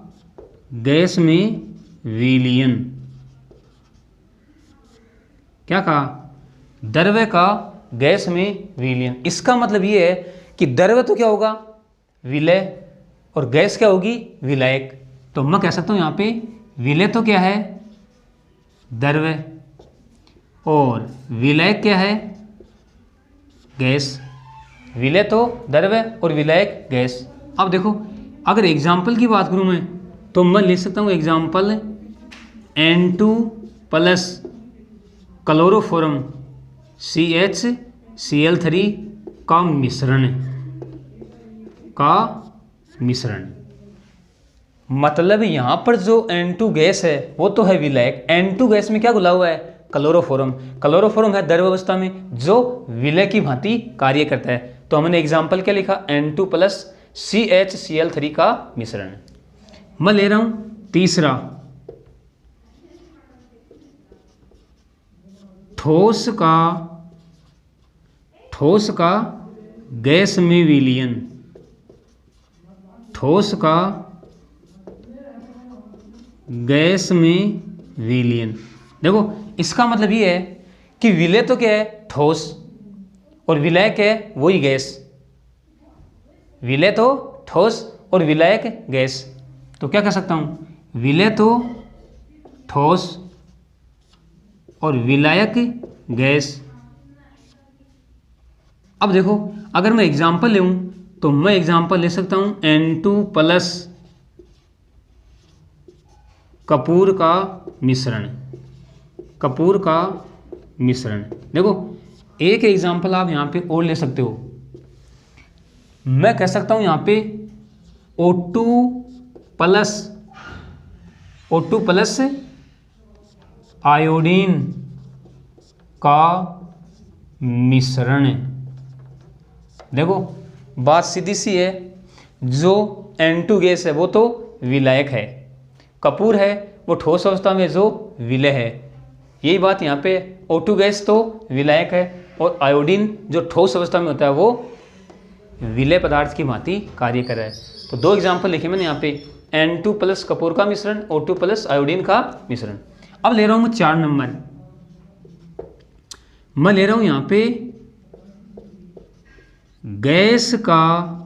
गैस में विलयन। क्या कहा? द्रव्य का गैस में विलयन। इसका मतलब ये है कि द्रव्य तो क्या होगा? विलय, और गैस क्या होगी? विलायक। तो मैं कह सकता हूं यहां पे विलय तो क्या है? द्रव्य, और विलायक क्या है? गैस। विलय तो द्रव्य और विलायक गैस। अब देखो अगर एग्जाम्पल की बात करूं मैं, तो मैं लिख सकता हूं example N2 plus chloroform CHCl3 का मिश्रण। मतलब यहाँ पर जो N2 गैस है वो तो है विलायक। N2 गैस में क्या घुला हुआ है? क्लोरोफॉर्म। क्लोरोफॉर्म है द्रव अवस्था में जो विलय की भांति कार्य करता है। तो हमने एग्जाम्पल क्या लिखा? N2 प्लस CHCl3 का मिश्रण। मैं ले रहा हूं तीसरा, ठोस का गैस में विलयन। ठोस का गैस में विलयन। देखो इसका मतलब ये है कि विलय तो क्या है? ठोस, और विलायक है वही गैस। विलय तो ठोस और विलायक गैस। तो क्या कह सकता हूं? विलय तो ठोस और विलायक गैस। अब देखो अगर मैं एग्जाम्पल लूँ तो मैं एग्जाम्पल ले सकता हूं N2 प्लस कपूर का मिश्रण। कपूर का मिश्रण। देखो एक एग्जाम्पल आप यहाँ पे और ले सकते हो। मैं कह सकता हूं यहाँ पे O2 प्लस आयोडीन का मिश्रण। देखो बात सीधी सी है, जो N2 गैस है वो तो विलायक है, कपूर है वो ठोस अवस्था में जो विलय है। यही बात यहाँ पे O2 गैस तो विलायक है और आयोडीन जो ठोस अवस्था में होता है वो विलय पदार्थ की भांति कार्य कर रहा है। तो दो एग्जाम्पल लिखे मैंने यहाँ पे, N2 प्लस कपूर का मिश्रण, O2 प्लस आयोडीन का मिश्रण। अब ले रहा हूँ मैं 4 नंबर। मैं ले रहा हूँ यहाँ पे गैस का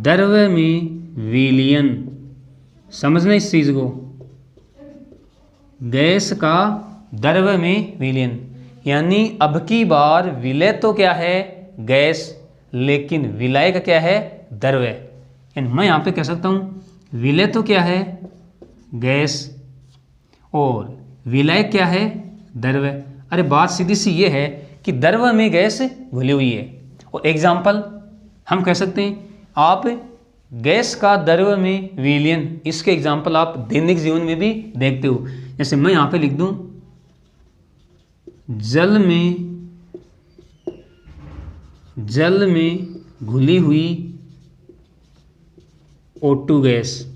द्रव्य में विलयन। समझना इस चीज को, गैस का द्रव्य में विलयन। यानी अब की बार विलय तो क्या है? गैस, लेकिन विलायक क्या है? द्रव्य। यानी मैं यहाँ पे कह सकता हूँ विलय तो क्या है? गैस, और विलायक क्या है? द्रव्य। अरे बात सीधी सी ये है कि द्रव्य में गैस घुली हुई है। और एग्जाम्पल हम कह सकते हैं, आप गैस का द्रव्य में विलयन, इसके एग्जाम्पल आप दैनिक जीवन में भी देखते हो। जैसे मैं यहाँ पे लिख दूं जल में घुली हुई O2 गैस।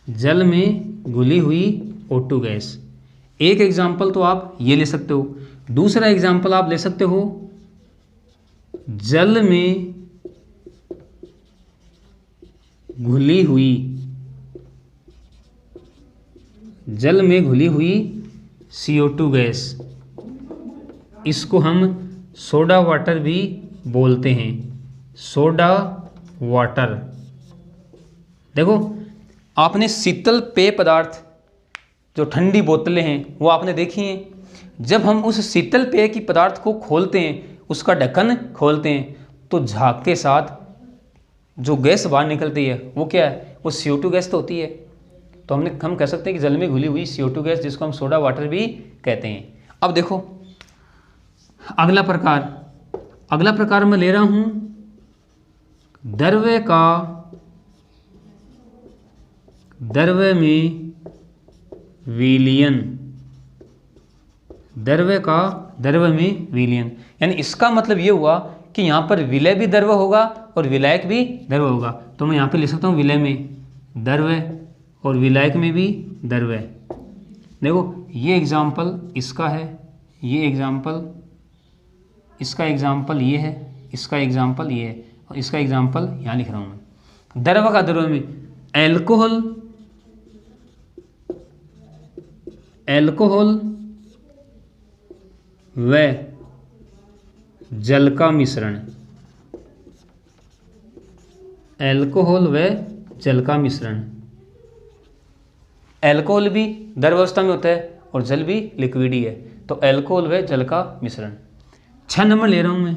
जल में घुली हुई O2 गैस। एक एग्जाम्पल तो आप ये ले सकते हो। दूसरा एग्जाम्पल आप ले सकते हो जल में घुली हुई, जल में घुली हुई CO2 गैस, इसको हम सोडा वाटर भी बोलते हैं, सोडा वाटर। देखो आपने शीतल पेय पदार्थ जो ठंडी बोतलें हैं वो आपने देखी हैं। जब हम उस शीतल पेय की पदार्थ को खोलते हैं, उसका ढक्कन खोलते हैं, तो झाग के साथ जो गैस बाहर निकलती है वो क्या है? वो CO2 गैस तो होती है। तो हम कह सकते हैं कि जल में घुली हुई CO2 गैस, जिसको हम सोडा वाटर भी कहते हैं। अब देखो अगला प्रकार मैं ले रहा हूं द्रव्य में विलयन, द्रव्य में विलयन, यानी इसका मतलब ये हुआ कि यहाँ पर विलय भी द्रव्य होगा और विलायक भी द्रव्य होगा। तो मैं यहाँ पे लिख सकता हूँ विलय में द्रव्य और विलायक में भी द्रव्य। देखो ये एग्जाम्पल इसका है, ये एग्जाम्पल, इसका एग्जाम्पल ये है, इसका एग्जाम्पल ये है, और इसका एग्जाम्पल यहाँ लिख रहा हूँ मैं। द्रव्य का द्रव्य में एल्कोहल व जल का मिश्रण, एल्कोहल व जल का मिश्रण। एल्कोहल भी द्रव अवस्था में होता है और जल भी लिक्विड ही है, तो एल्कोहल व जल का मिश्रण। 6 नंबर ले रहा हूं मैं,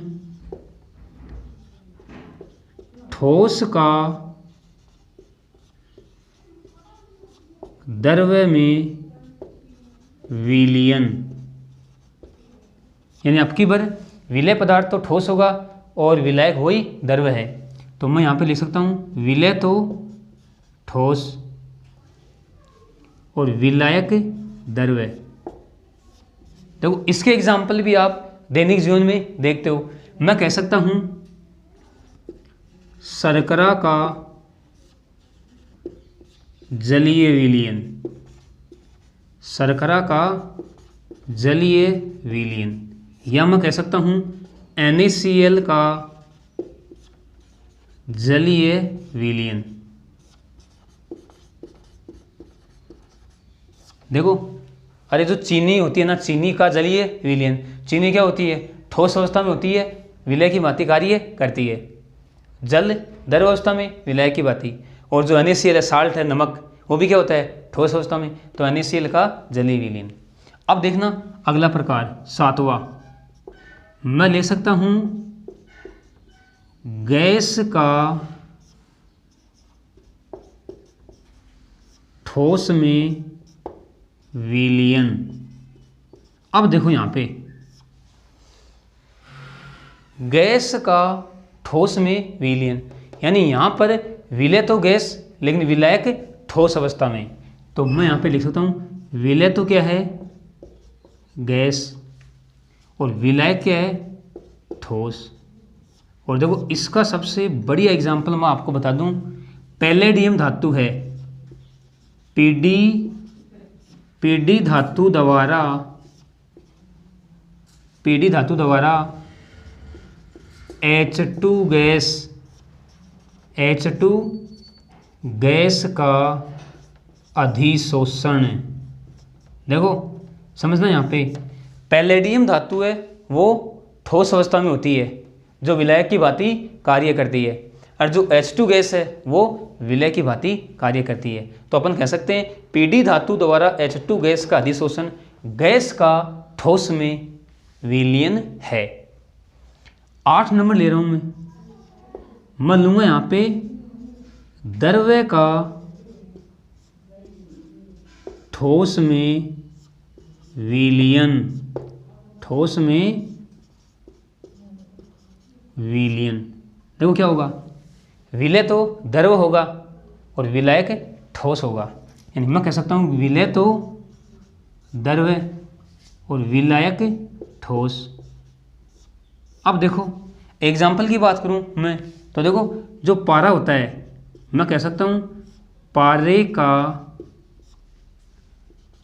ठोस का द्रव्य में विलयन, यानी अब की बार विलय पदार्थ तो ठोस होगा और विलायक वही द्रव्य है। तो मैं यहाँ पे लिख सकता हूँ विलय तो ठोस और विलायक द्रव्य। देखो इसके एग्जाम्पल भी आप दैनिक जीवन में देखते हो। मैं कह सकता हूँ शर्करा का जलीय विलयन, शर्करा का जलीय विलयन, या मैं कह सकता हूँ NaCl का जलीय विलयन। देखो अरे जो चीनी होती है ना, चीनी का जलीय विलयन, चीनी क्या होती है? ठोस अवस्था में होती है, विलय की भांति कार्य करती है। जल द्रव अवस्था में विलय की भांति, और जो NaCl है, साल्ट है, नमक, वो भी क्या होता है? ठोस अवस्था में, तो NaCl का जलीय विलयन। अब देखना अगला प्रकार 7वां, मैं ले सकता हूं गैस का ठोस में विलयन। अब देखो यहां पे गैस का ठोस में विलयन, यानी यहां पर विलय तो गैस लेकिन विलायक ठोस अवस्था में। तो मैं यहां पे लिख सकता हूं विलय तो क्या है? गैस, और विलायक क्या है? ठोस। और देखो इसका सबसे बढ़िया एग्जाम्पल मैं आपको बता दूं, पैलेडियम धातु है, पीडी धातु द्वारा H2 गैस का अधिशोषण। देखो समझना, यहाँ पे पैलेडियम धातु है वो ठोस अवस्था में होती है, जो विलायक की भांति कार्य करती है, और जो H2 गैस है वो विलय की भांति कार्य करती है। तो अपन कह सकते हैं पीडी धातु द्वारा H2 गैस का अधिशोषण गैस का ठोस में विलयन है। 8 नंबर ले रहा हूं मैं लूंगा यहाँ पे द्रव्य का ठोस में विलयन, ठोस में विलयन। देखो क्या होगा? विलय तो द्रव होगा और विलायक ठोस होगा, यानी मैं कह सकता हूँ विलय तो द्रव और विलायक ठोस। अब देखो एग्जाम्पल की बात करूँ मैं, तो देखो जो पारा होता है, मैं कह सकता हूँ पारे का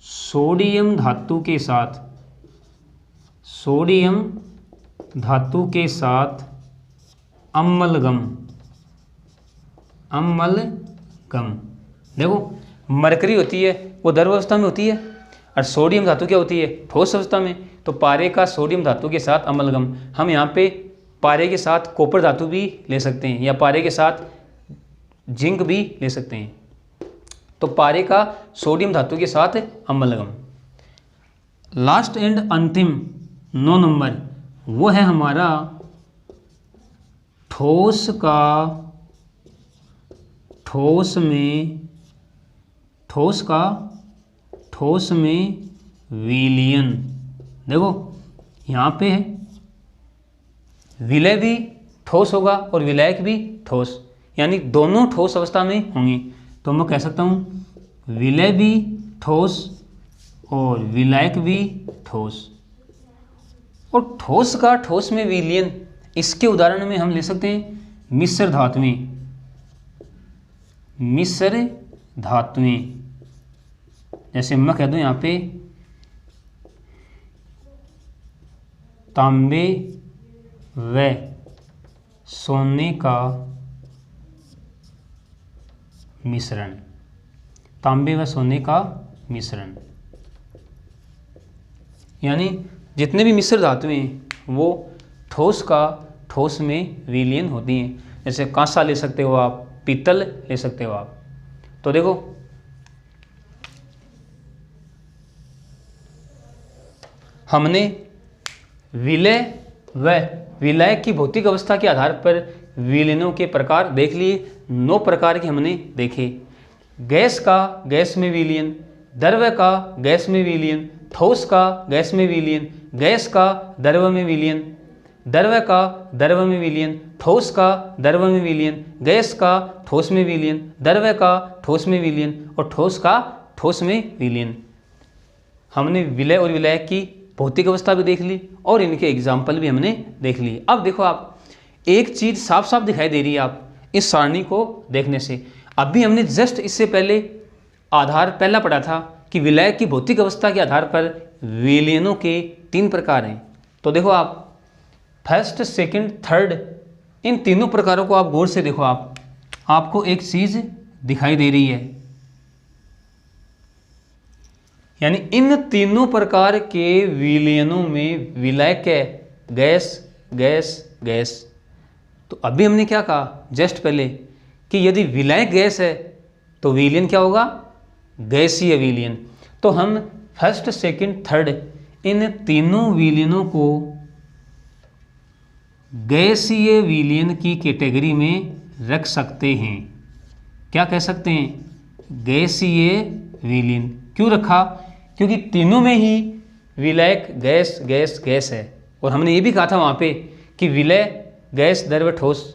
सोडियम धातु के साथ, सोडियम धातु के साथ अम्लगम, अम्लगम। देखो मरकरी होती है वो द्रव अवस्था में होती है, और सोडियम धातु क्या होती है, ठोस अवस्था में। तो पारे का सोडियम धातु के साथ अम्लगम, हम यहाँ पे पारे के साथ कॉपर धातु भी ले सकते हैं, या पारे के साथ जिंक भी ले सकते हैं। तो पारे का सोडियम धातु के साथ अम्लगम। लास्ट एंड अंतिम 9 नंबर वो है हमारा ठोस का, ठोस में विलयन। देखो यहाँ पे है विलय भी ठोस होगा और विलायक भी ठोस, यानी दोनों ठोस अवस्था में होंगे। तो मैं कह सकता हूँ विलय भी ठोस और विलायक भी ठोस। और ठोस का ठोस में विलयन, इसके उदाहरण में हम ले सकते हैं मिश्र धातुएं, मिश्र धातुएं। जैसे मैं कह दूं यहाँ पे तांबे व सोने का मिश्रण, तांबे व सोने का मिश्रण। यानी जितने भी मिश्र धातुएं हैं वो ठोस का ठोस में विलीन होती हैं। जैसे कांसा ले सकते हो आप, पीतल ले सकते हो आप। तो देखो हमने विलय व विलायक की भौतिक अवस्था के आधार पर विलीनों के प्रकार देख लिए। 9 प्रकार के हमने देखे। गैस का गैस में विलीन, द्रव का गैस में विलीन, ठोस का गैस में विलीन, गैस का द्रव में विलीन, द्रव का द्रव में विलीन, ठोस का द्रव में विलीन, गैस का ठोस में विलीन, द्रव का ठोस में विलीन और ठोस का ठोस में विलीन। हमने विलय और विलायक की भौतिक अवस्था भी देख ली और इनके एग्जाम्पल भी हमने देख लिए। अब देखो आप एक चीज़ साफ साफ दिखाई दे रही है आप इस सारणी को देखने से। अभी हमने जस्ट इससे पहले आधार पहला पढ़ा था कि विलायक की भौतिक अवस्था के आधार पर विलयनों के 3 प्रकार हैं। तो देखो आप फर्स्ट, सेकंड, थर्ड, इन तीनों प्रकारों को आप गौर से देखो। आपको एक चीज़ दिखाई दे रही है, यानी इन तीनों प्रकार के विलयनों में विलायक है गैस गैस गैस। तो अभी हमने क्या कहा जस्ट पहले कि यदि विलायक गैस है तो विलयन क्या होगा, गैसीय विलयन। तो हम फर्स्ट, सेकंड, थर्ड इन तीनों विलयनों को गैसीय विलयन की कैटेगरी में रख सकते हैं। क्या कह सकते हैं, गैसीय विलयन। क्यों रखा, क्योंकि तीनों में ही विलायक गैस गैस गैस है। और हमने ये भी कहा था वहाँ पे कि विलय गैस द्रव ठोस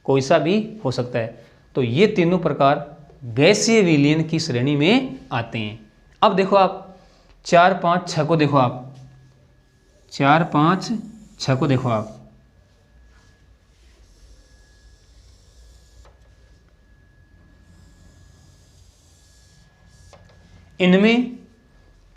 कोई सा भी हो सकता है। तो ये तीनों प्रकार गैसीय विलयन की श्रेणी में आते हैं। अब देखो आप 4, 5, 6 को देखो आप 4, 5, 6 को देखो आप। इनमें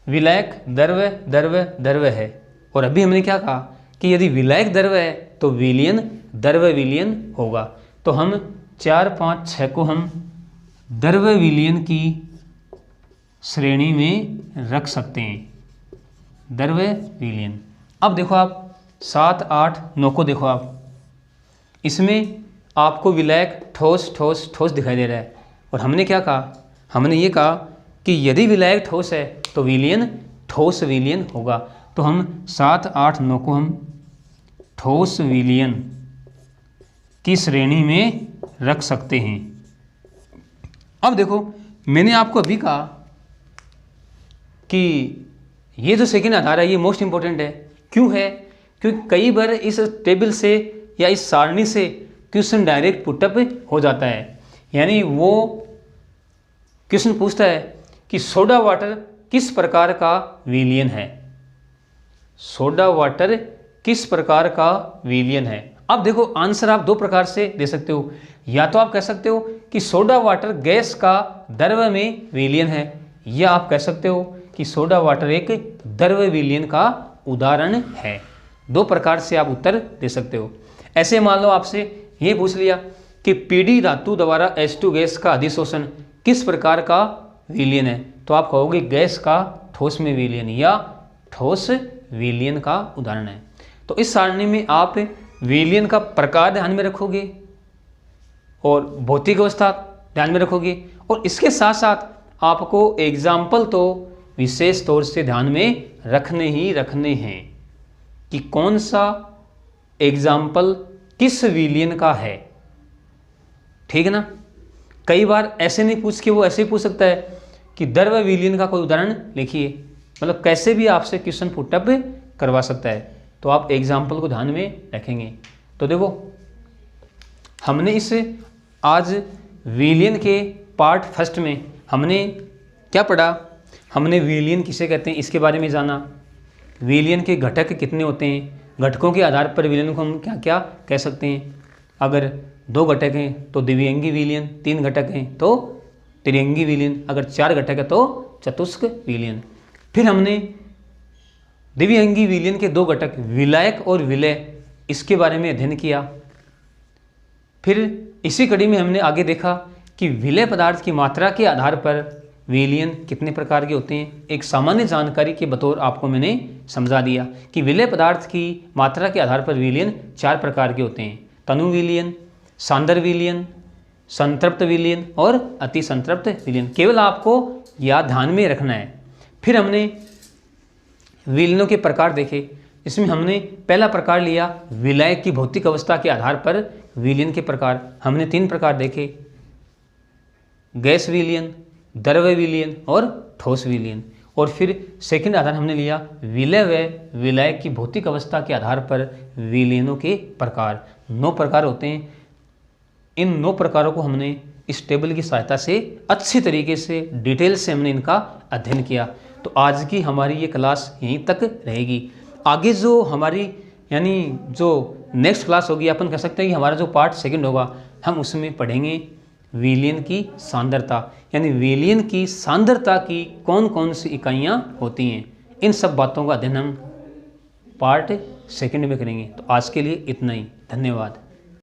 विलायक द्रव द्रव द्रव है। और अभी हमने क्या कहा कि यदि विलायक द्रव है तो विलयन द्रव विलयन होगा। तो हम 4, 5, 6 को हम द्रव विलयन की श्रेणी में रख सकते हैं, द्रव विलयन। अब देखो आप 7, 8, 9 को देखो आप। इसमें आपको विलायक ठोस ठोस ठोस दिखाई दे रहा है। और हमने क्या कहा, हमने ये कहा कि यदि विलायक ठोस है तो विलयन ठोस विलयन होगा। तो हम 7, 8, 9 को हम ठोस विलयन की श्रेणी में रख सकते हैं। अब देखो मैंने आपको अभी कहा कि ये जो सेकंड आधार है ये मोस्ट इंपॉर्टेंट है। क्यों है, क्योंकि कई बार इस टेबल से या इस सारणी से क्वेश्चन डायरेक्ट पुटअप हो जाता है। यानी वो क्वेश्चन पूछता है कि सोडा वाटर किस प्रकार का विलयन है, सोडा वाटर किस प्रकार का विलयन है। अब देखो आंसर आप 2 प्रकार से दे सकते हो। या तो आप कह सकते हो कि सोडा वाटर गैस का द्रव में विलयन है, या आप कह सकते हो कि सोडा वाटर एक द्रव विलयन का उदाहरण है। 2 प्रकार से आप उत्तर दे सकते हो। ऐसे मान लो आपसे ये पूछ लिया कि पीडी धातु द्वारा H2 गैस का अधिशोषण किस प्रकार का विलयन है, तो आप कहोगे गैस का ठोस में विलयन या ठोस विलयन का उदाहरण है। तो इस सारणी में आप विलयन का प्रकार ध्यान में रखोगे और भौतिक अवस्था ध्यान में रखोगे, और इसके साथ साथ आपको एग्जाम्पल तो विशेष तौर से ध्यान में रखने ही रखने हैं कि कौन सा एग्जाम्पल किस विलयन का है। ठीक है ना। कई बार ऐसे नहीं पूछ के वो ऐसे ही पूछ सकता है कि द्रव विलयन का कोई उदाहरण लिखिए, मतलब कैसे भी आपसे क्वेश्चन पुटअप करवा सकता है। तो आप एग्जाम्पल को ध्यान में रखेंगे। तो देखो हमने इस आज विलयन के पार्ट फर्स्ट में हमने क्या पढ़ा, हमने विलयन किसे कहते हैं इसके बारे में जाना, विलयन के घटक कितने होते हैं, घटकों के आधार पर विलयन को हम क्या क्या कह सकते हैं। अगर 2 घटक हैं तो द्विअंगी विलयन, 3 घटक हैं तो त्रिअंगी विलयन, अगर 4 घटक है तो चतुष्क विलयन। फिर हमने द्विअंगी विलयन के 2 घटक विलायक और विलय इसके बारे में अध्ययन किया। फिर इसी कड़ी में हमने आगे देखा कि विलय पदार्थ की मात्रा के आधार पर विलयन कितने प्रकार के होते हैं। एक सामान्य जानकारी के बतौर आपको मैंने समझा दिया कि विलय पदार्थ की मात्रा के आधार पर विलयन 4 प्रकार के होते हैं, तनु विलयन, सांद्र विलयन, संतृप्त विलयन और अति संतृप्त विलयन। केवल आपको याद ध्यान में रखना है। फिर हमने विलयनों के प्रकार देखे। इसमें हमने पहला प्रकार लिया विलायक की भौतिक अवस्था के आधार पर विलयन के प्रकार। हमने 3 प्रकार देखे, गैस विलयन, द्रव विलयन और ठोस विलयन। और फिर सेकंड आधार हमने लिया विलय व विलायक की भौतिक अवस्था के आधार पर विलयनों के प्रकार। 9 प्रकार होते हैं। इन 9 प्रकारों को हमने इस टेबल की सहायता से अच्छी तरीके से डिटेल से हमने इनका अध्ययन किया। तो आज की हमारी ये क्लास यहीं तक रहेगी। आगे जो हमारी यानी जो नेक्स्ट क्लास होगी, अपन कह सकते हैं कि हमारा जो पार्ट सेकंड होगा, हम उसमें पढ़ेंगे विलयन की सांद्रता, यानी विलयन की सांद्रता की कौन कौन सी इकाइयाँ होती हैं। इन सब बातों का अध्ययन हम पार्ट सेकंड में करेंगे। तो आज के लिए इतना ही, धन्यवाद।